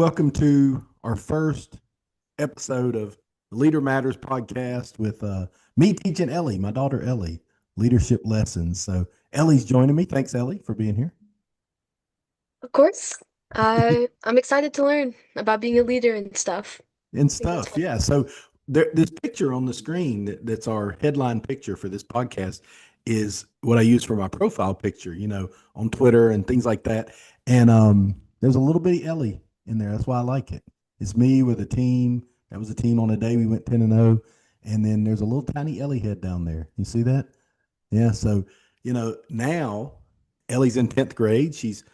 Welcome to our first episode of the Leader Matters podcast with me teaching Ellie, my daughter Ellie, leadership lessons. So Ellie's joining me. Thanks, Ellie, for being here Of course. I'm excited to learn about being a leader and stuff. and I think that's stuff. fun. Yeah. So this picture on the screen that's our headline picture for this podcast is what I use for my profile picture, on Twitter and things like that. And there's a little bitty Ellie in there. That's why I like it. It's me with a team. That was a team on a day we went 10-0. And then there's a little tiny Ellie head down there. You see that? Yeah. So, now Ellie's in 10th grade. She's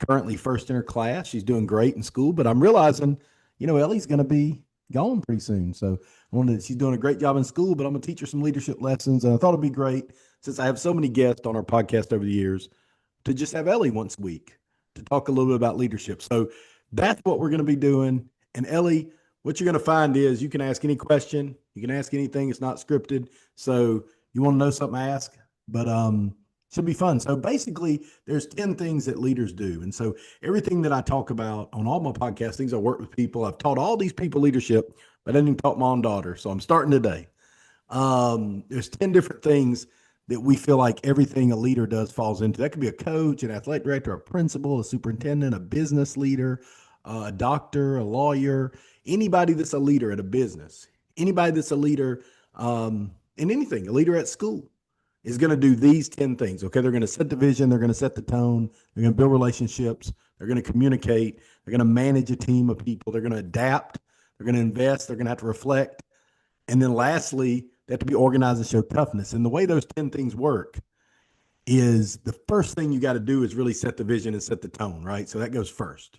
currently first in her class. She's doing great in school, but I'm realizing, Ellie's going to be gone pretty soon. So she's doing a great job in school, but I'm going to teach her some leadership lessons. And I thought it'd be great, since I have so many guests on our podcast over the years, to just have Ellie once a week to talk a little bit about leadership. So that's what we're going to be doing. And Ellie, what you're going to find is you can ask any question, you can ask anything. It's not scripted. So you want to know something, ask. But should be fun. So basically, there's 10 things that leaders do. And so everything that I talk about on all my podcast things, I work with people. I've taught all these people leadership, but I didn't taught mom and daughter. So I'm starting today. There's 10 different things that we feel like everything a leader does falls into. That could be a coach, an athletic director, a principal, a superintendent, a business leader, a doctor, a lawyer, anybody that's a leader at a business, anybody that's a leader in anything, a leader at school is going to do these 10 things. Okay. They're going to set the vision. They're going to set the tone. They're going to build relationships. They're going to communicate. They're going to manage a team of people. They're going to adapt. They're going to invest. They're going to have to reflect. And then lastly, they have to be organized and show toughness. And the way those 10 things work is the first thing you got to do is really set the vision and set the tone, right? So that goes first.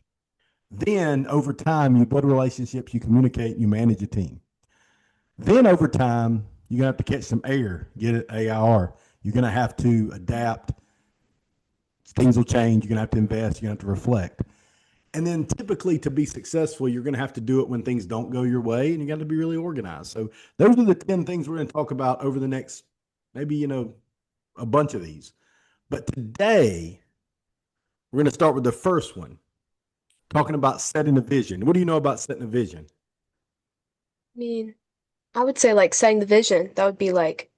Then over time, you build relationships, you communicate, you manage a team. Then over time, you're gonna have to catch some air, get it AIR. You're gonna have to adapt. Things will change. You're gonna have to invest. You're gonna have to reflect. And then typically to be successful, you're gonna have to do it when things don't go your way, and you got to be really organized. So those are the 10 things we're gonna talk about over the next maybe a bunch of these. But today we're gonna start with the first one, talking about setting a vision. What do you know about setting a vision? I mean, I would say like setting the vision. That would be like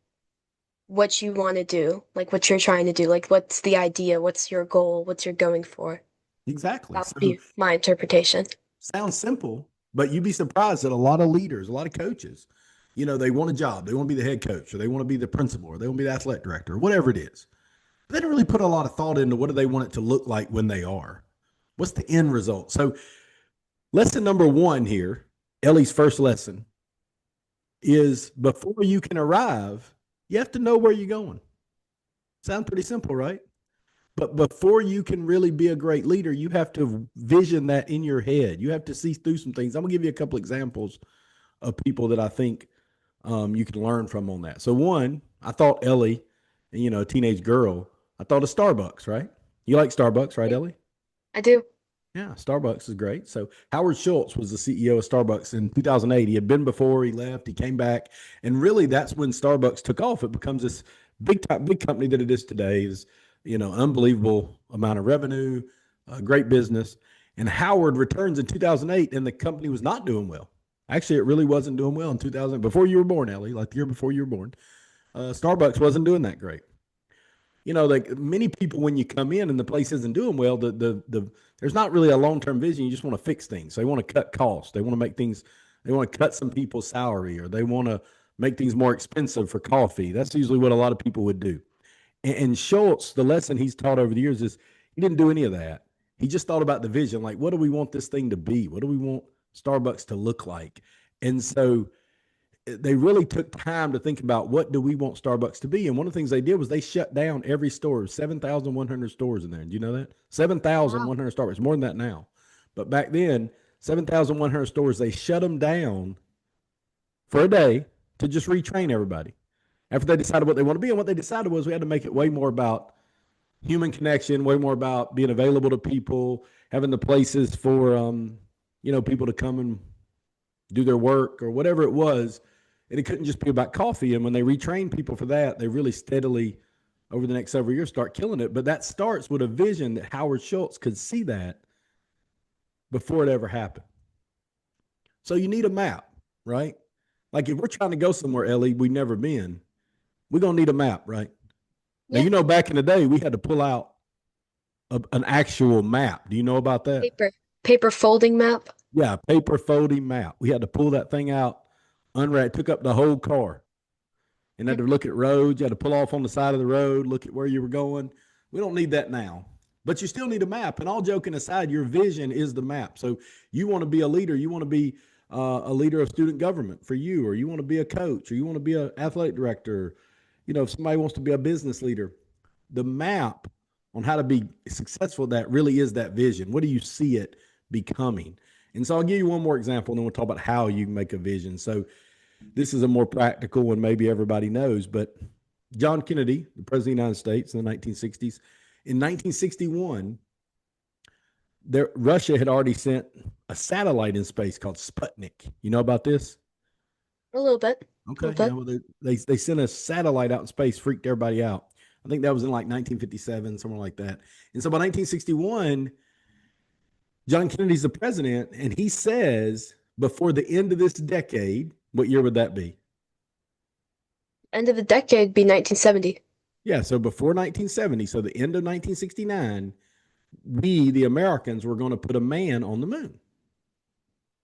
what you want to do, like what you're trying to do, like what's the idea, what's your goal, what's you're going for. Exactly. That would So be my interpretation. sounds simple, but you'd be surprised that a lot of leaders, a lot of coaches, they want a job. They want to be the head coach, or they want to be the principal, or they want to be the athletic director, or whatever it is. But they don't really put a lot of thought into what do they want it to look like when they are. What's the end result? So, lesson number one here, Ellie's first lesson, is before you can arrive, you have to know where you're going. Sounds pretty simple, right? But before you can really be a great leader, you have to vision that in your head. You have to see through some things. I'm gonna give you a couple examples of people that I think you can learn from on that. So one, I thought Ellie, a teenage girl, I thought of Starbucks, right? You like Starbucks, right, Yeah, Ellie? I do. Yeah, Starbucks is great. So Howard Schultz was the CEO of Starbucks in 2008. He had been before, he left, he came back, and really that's when Starbucks took off. It becomes this big company that it is today. Is unbelievable amount of revenue, great business. And Howard returns in 2008, and the company was not doing well. Actually, it really wasn't doing well in 2000. Before you were born, Ellie, like the year before you were born, Starbucks wasn't doing that great. Like many people, when you come in and the place isn't doing well, the there's not really a long term vision. You just want to fix things. They want to cut costs. They want to make things. They want to cut some people's salary, or they want to make things more expensive for coffee. That's usually what a lot of people would do. And Schultz, the lesson he's taught over the years is he didn't do any of that. He just thought about the vision, like what do we want this thing to be? What do we want Starbucks to look like? And so they really took time to think about what do we want Starbucks to be. And one of the things they did was they shut down every store, 7,100 stores in there. Do you know that? Wow. 7,100 Starbucks, more than that now. But back then, 7,100 stores, they shut them down for a day to just retrain everybody after they decided what they want to be. And what they decided was we had to make it way more about human connection, way more about being available to people, having the places for, people to come and do their work or whatever it was. And it couldn't just be about coffee. And when they retrain people for that, they really steadily, over the next several years, start killing it. But that starts with a vision that Howard Schultz could see that before it ever happened. So you need a map, right? Like if we're trying to go somewhere, Ellie, we've never been, we're gonna need a map, right? Now Yeah. back in the day, we had to pull out an actual map. Do you know about that? Paper folding map. Yeah, paper folding map. We had to pull that thing out, unwrap, took up the whole car, and had to look at roads. You had to pull off on the side of the road, look at where you were going. We don't need that now, but you still need a map. And all joking aside, your vision is the map. So you want to be a leader, you want to be a leader of student government for you, or you want to be a coach, or you want to be an athletic director. If somebody wants to be a business leader, the map on how to be successful at that really is that vision. What do you see it becoming? And so I'll give you one more example, and then we'll talk about how you can make a vision. So this is a more practical one, maybe everybody knows, but John Kennedy, the president of the United States in the 1960s, in 1961, Russia had already sent a satellite in space called Sputnik. You know about this? A little bit. A Okay, little yeah. bit. Well, they sent a satellite out in space, freaked everybody out. I think that was in like 1957, somewhere like that. And so by 1961, John Kennedy's the president, and he says before the end of this decade, what year would that be? End of the decade be 1970. Yeah, so before 1970, so the end of 1969, we, the Americans, were going to put a man on the moon.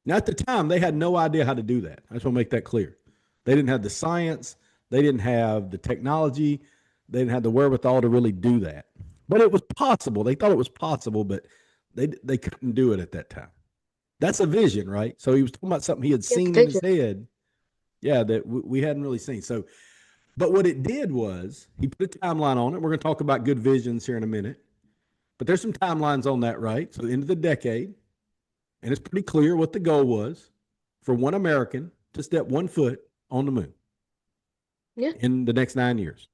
Now, at the time, they had no idea how to do that. I just want to make that clear. They didn't have the science, they didn't have the technology, they didn't have the wherewithal to really do that. But it was possible. They thought it was possible, but they couldn't do it at that time. That's a vision, right? So he was talking about something he had Yeah, the seen in his vision. head, yeah, that we hadn't really seen. So, but what it did was he put a timeline on it. We're going to talk about good visions here in a minute, but there's some timelines on that, right? So the end of the decade, and it's pretty clear what the goal was for one American to step 1 foot on the moon Yeah. in the next 9 years.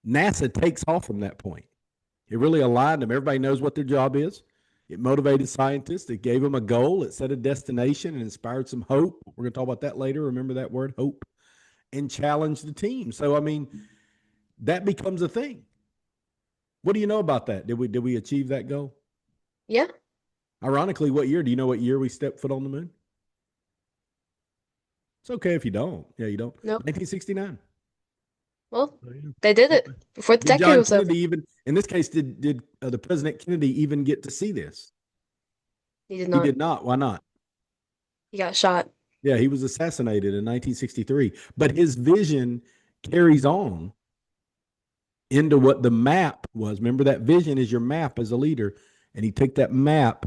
NASA takes off from that point. It really aligned them. Everybody knows what their job is. It motivated scientists. It gave them a goal. It set a destination and inspired some hope. We're going to talk about that later. Remember that word, hope, and challenge the team. So, I mean, that becomes a thing. What do you know about that? Did we achieve that goal? Yeah. Ironically, what year? Do you know what year we stepped foot on the moon? It's okay if you don't. Yeah, you don't. Nope. 1969. Well, So, yeah. they did it before the Did decade John was over. Kennedy even, in this case, did the President Kennedy even get to see this? He did He not. did not. Why not? He got shot. Yeah, he was assassinated in 1963. But his vision carries on into what the map was. Remember, that vision is your map as a leader. And he took that map,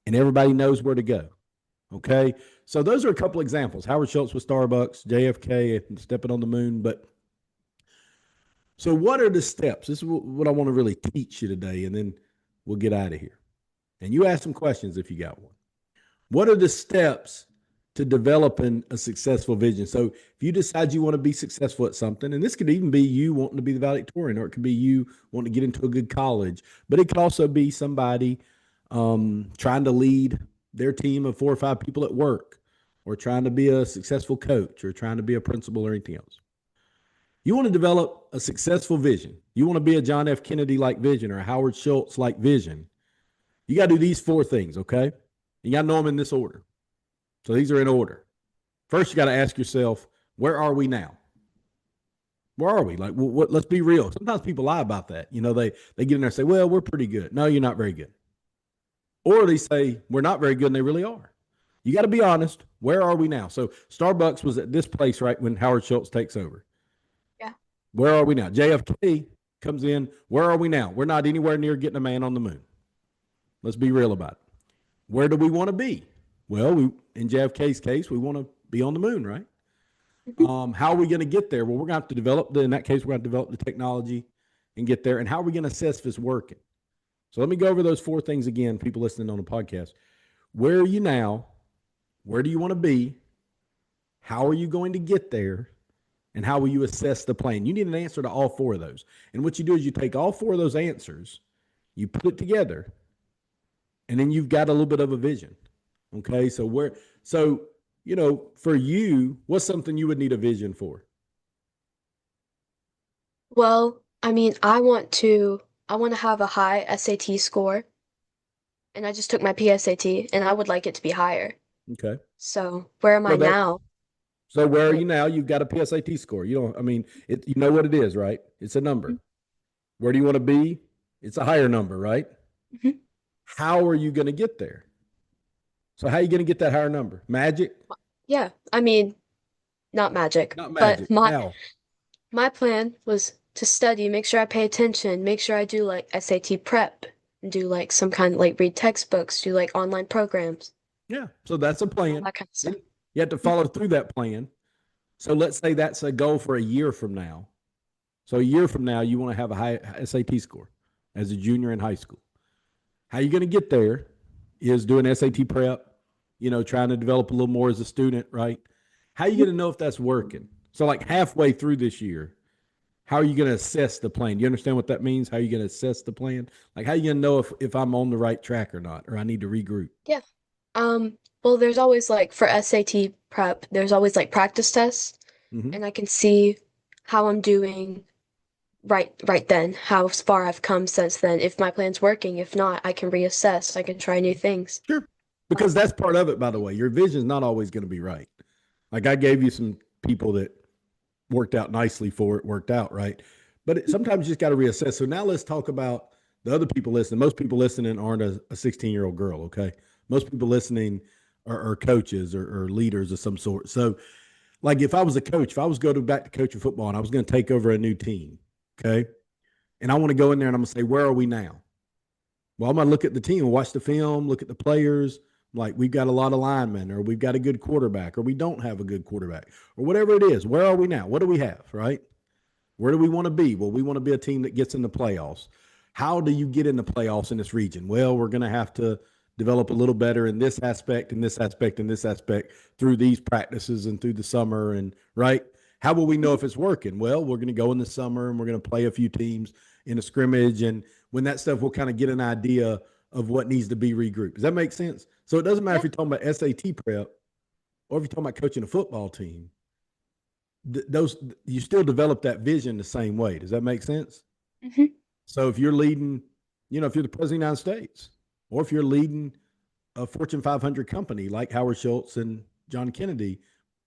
and everybody knows where to go. Okay. So those are a couple examples. Howard Schultz with Starbucks, JFK stepping on the moon. But so what are the steps? This is what I want to really teach you today, and then we'll get out of here. And you ask some questions if you got one. What are the steps to developing a successful vision? So if you decide you want to be successful at something, and this could even be you wanting to be the valedictorian, or it could be you wanting to get into a good college, but it could also be somebody trying to lead their team of 4 or 5 people at work, or trying to be a successful coach, or trying to be a principal, or anything else. You want to develop a successful vision. You want to be a John F. Kennedy like vision, or a Howard Schultz like vision. You got to do these 4 things, okay? You got to know them in this order. So these are in order. First, you got to ask yourself, where are we now? Where are we? Like, what? Let's be real. Sometimes people lie about that. They get in there and say, well, we're pretty good. No, you're not very good. Or they say, we're not very good, and they really are. You got to be honest. Where are we now? So Starbucks was at this place, right, when Howard Schultz takes over. Yeah. Where are we now? JFK comes in. Where are we now? We're not anywhere near getting a man on the moon. Let's be real about it. Where do we want to be? Well, in JFK's case, we want to be on the moon, right? How are we going to get there? Well, we're going to have to develop, in that case, we're going to develop the technology and get there. And how are we going to assess if it's working? So let me go over those 4 things again, people listening on the podcast. Where are you now? Where do you want to be? How are you going to get there? And how will you assess the plan? You need an answer to all 4 of those. And what you do is you take all 4 of those answers, you put it together, and then you've got a little bit of a vision. Okay. So, for you, what's something you would need a vision for? Well, I mean, I want to have a high SAT score and I just took my PSAT, and I would like it to be higher. Okay. So where am I Well, that now? so where are Like, you now? You've got a PSAT score. You don't. I mean, you know what it is, right? It's a number. Where do you want to be? It's a higher number, right? mhm. How are you going to get there? So how are you going to get that higher number? Magic? Yeah, I mean, not magic, Not but magic. my How? my plan was to study, make sure I pay attention, make sure I do like SAT prep, and do like some kind of like read textbooks, do like online programs, Yeah. So that's a and all plan. that kind of stuff. Then you have to follow through that plan. So let's say that's a goal for a year from now. So a year from now, you want to have a high SAT score as a junior in high school. How you going to get there is doing SAT prep, trying to develop a little more as a student, right? How are you going to know if that's working? So, like halfway through this year, how are you going to assess the plan? Do you understand what that means? How are you going to assess the plan? Like, how are you going to know if I'm on the right track or not, or I need to regroup? Yeah. Well, there's always like for SAT prep, there's always like practice tests, Mm-hmm. and I can see how I'm doing right then, how far I've come since then. If my plan's working, if not, I can reassess. I can try new things. Sure. Um, Because that's part of it, by the way. Your vision is not always going to be right. Like, I gave you some people that worked out nicely for it, worked out, right? But sometimes you just got to reassess. So now let's talk about the other people listening. Most people listening aren't a 16-year-old girl, okay? Most people listening are coaches or leaders of some sort. So, like if I was a coach, if I was going back to coaching football and I was going to take over a new team, okay? And I want to go in there and I'm going to say, where are we now? Well, I'm going to look at the team and watch the film, look at the players. Like we've got a lot of linemen, or we've got a good quarterback, or we don't have a good quarterback, or whatever it is. Where are we now? What do we have, right? Where do we want to be? Well, we want to be a team that gets in the playoffs. How do you get in the playoffs in this region? Well, we're going to have to develop a little better in this aspect, in this aspect, in this aspect through these practices and through the summer. And right, how will we know if it's working? Well, we're going to go in the summer and we're going to play a few teams in a scrimmage. And when that stuff, we'll kind of get an idea of what needs to be regrouped. Does that make sense? So it doesn't matter yeah. if you're talking about SAT prep or if you're talking about coaching a football team, those you still develop that vision the same way. Does that make sense? hmm So if you're leading, if you're the president of the United States, or if you're leading a Fortune 500 company like Howard Schultz and John Kennedy,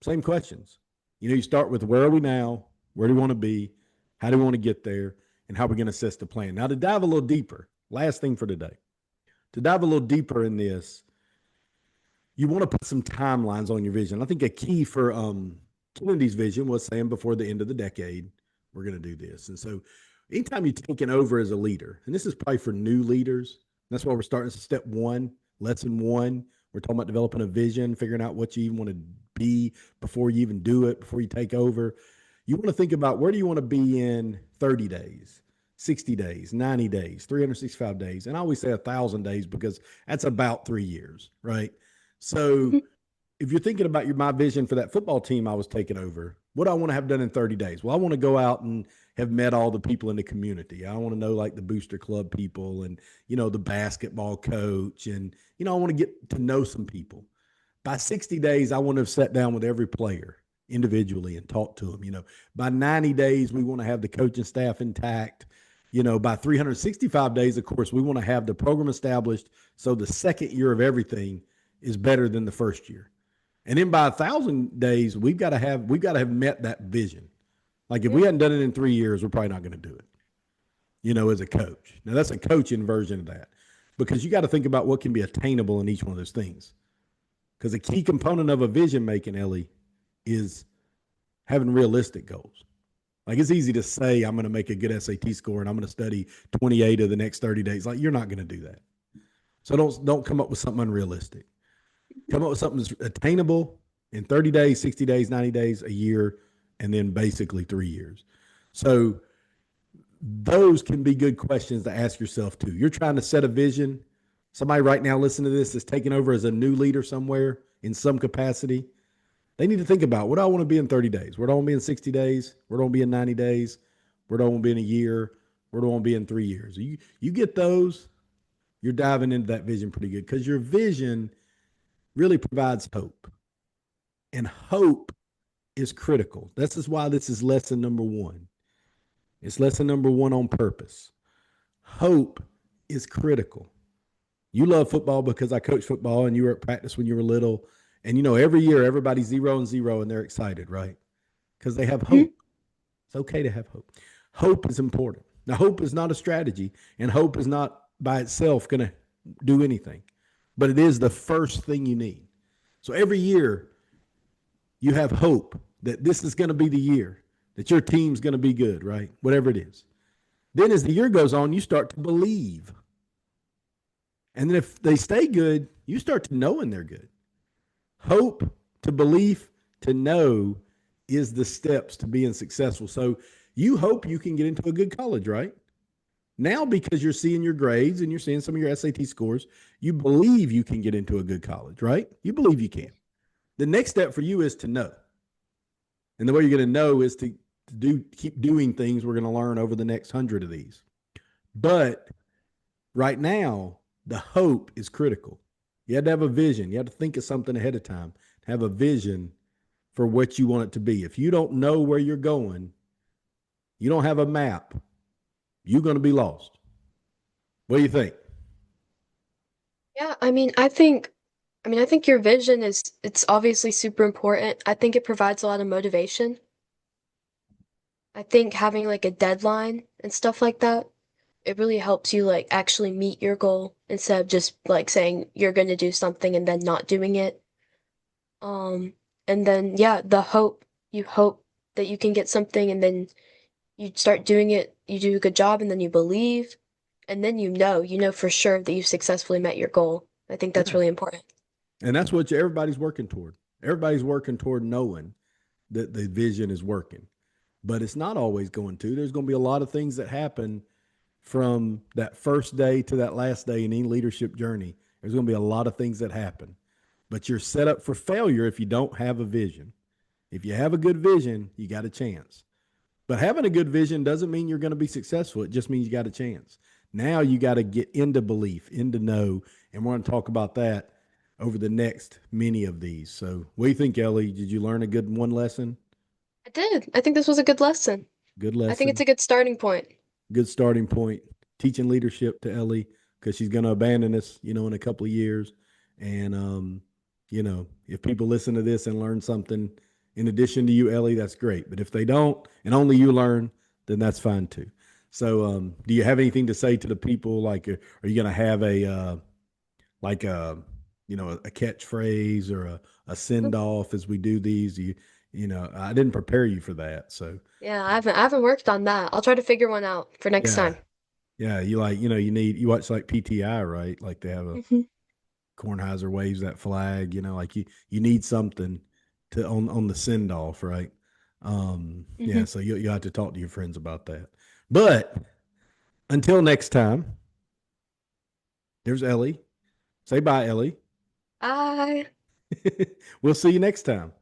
same questions. You start with where are we now? Where do we want to be? How do we want to get there? And how are we going to assess the plan? Now, to dive a little deeper, last thing for today, to dive a little deeper in this, you want to put some timelines on your vision. I think a key for Kennedy's vision was saying before the end of the decade, we're going to do this. And so anytime you're taking over as a leader, and this is probably for new leaders, that's why we're starting step one, lesson one. We're talking about developing a vision, figuring out what you even want to be before you even do it, before you take over. You want to think about where do you want to be in 30 days, 60 days, 90 days, 365 days. And I always say 1,000 days because that's about 3 years, right? So hmm if you're thinking about my vision for that football team I was taking over, what do I want to have done in 30 days? Well, I want to go out and have met all the people in the community. I want to know like the booster club people and, the basketball coach. And, I want to get to know some people. By 60 days, I want to have sat down with every player individually and talked to them. By 90 days, we want to have the coaching staff intact. By 365 days, of course, we want to have the program established so the second year of everything is better than the first year. And then by 1,000 days, we've got to have met that vision. Like if Yeah. we hadn't done it in 3 years, we're probably not going to do it. As a coach. Now that's a coaching version of that, because you got to think about what can be attainable in each one of those things. Because a key component of a vision making, Ellie, is having realistic goals. Like it's easy to say I'm going to make a good SAT score and I'm going to study 28 of the next 30 days. Like you're not going to do that. So don't come up with something unrealistic. Come up with something that's attainable in 30 days, 60 days, 90 days, a year, and then basically 3 years. So those can be good questions to ask yourself too. You're trying to set a vision. Somebody right now listening to this is taking over as a new leader somewhere in some capacity. They need to think about what do I want to be in 30 days? Where do I want to be in 60 days? Where do I want to be in 90 days? Where do I want to be in a year? Where do I want to be in 3 years? You get those, you're diving into that vision pretty good because your vision really provides hope. And hope is critical. This is why this is lesson number one. It's lesson number one on purpose. Hope is critical. You love football because I coached football and you were at practice when you were little. And every year everybody's 0-0 and they're excited, right? Because they have Mhm. hope. It's okay to have hope. Hope is important. Now, hope is not a strategy, and hope is not by itself going to do anything, but it is the first thing you need. So every year you have hope that this is going to be the year that your team's going to be good, right? Whatever it is. Then as the year goes on, you start to believe. And then if they stay good, you start to know when they're good. Hope to belief to know is the steps to being successful. So you hope you can get into a good college, right? Now, because you're seeing your grades and you're seeing some of your SAT scores, you believe you can get into a good college, right? You believe you can. The next step for you is to know. And the way you're going to know is to keep doing things we're going to learn over the next 100 of these. But right now, the hope is critical. You had to have a vision. You have to think of something ahead of time, have a vision for what you want it to be. If you don't know where you're going, you don't have a map, you're going to be lost. What do you think? Yeah, I think your vision is it's obviously super important. I think it provides a lot of motivation. I think having like a deadline and stuff like that, it really helps you like actually meet your goal instead of just like saying you're going to do something and then not doing it. Um, and then yeah, the hope, you hope that you can get something and then you start doing it, you do a good job and then you believe and then you know for sure that you successfully met your goal. I think that's Yeah. really important. And that's what everybody's working toward. Everybody's working toward knowing that the vision is working. But it's not always going to. There's going to be a lot of things that happen from that first day to that last day in any leadership journey. There's going to be a lot of things that happen. But you're set up for failure if you don't have a vision. If you have a good vision, you got a chance. But having a good vision doesn't mean you're going to be successful. It just means you got a chance. Now you got to get into belief, into know, and we're going to talk about that over the next many of these. So, what do you think, Ellie? Did you learn a good one lesson? I did. I think this was a good lesson. Good I think it's lesson. a good starting point. Good starting point. Teaching leadership to Ellie because she's going to abandon us, in a couple of years. And, if people listen to this and learn something in addition to you, Ellie, that's great. But if they don't and only you learn, then that's fine too. So, do you have anything to say to the people? Like, are you going to have like a catchphrase or a send off as we do these? I didn't prepare you for that. So, Yeah, I haven't worked on that. I'll try to figure one out for next yeah. time. Yeah, you watch like PTI, right? Like they have a Hmm. Kornheiser waves that flag, like you need something to on the send off, right? Yeah, Hmm. so you have to talk to your friends about that. But until next time, there's Ellie. Say bye, Ellie. Bye. We'll see you next time.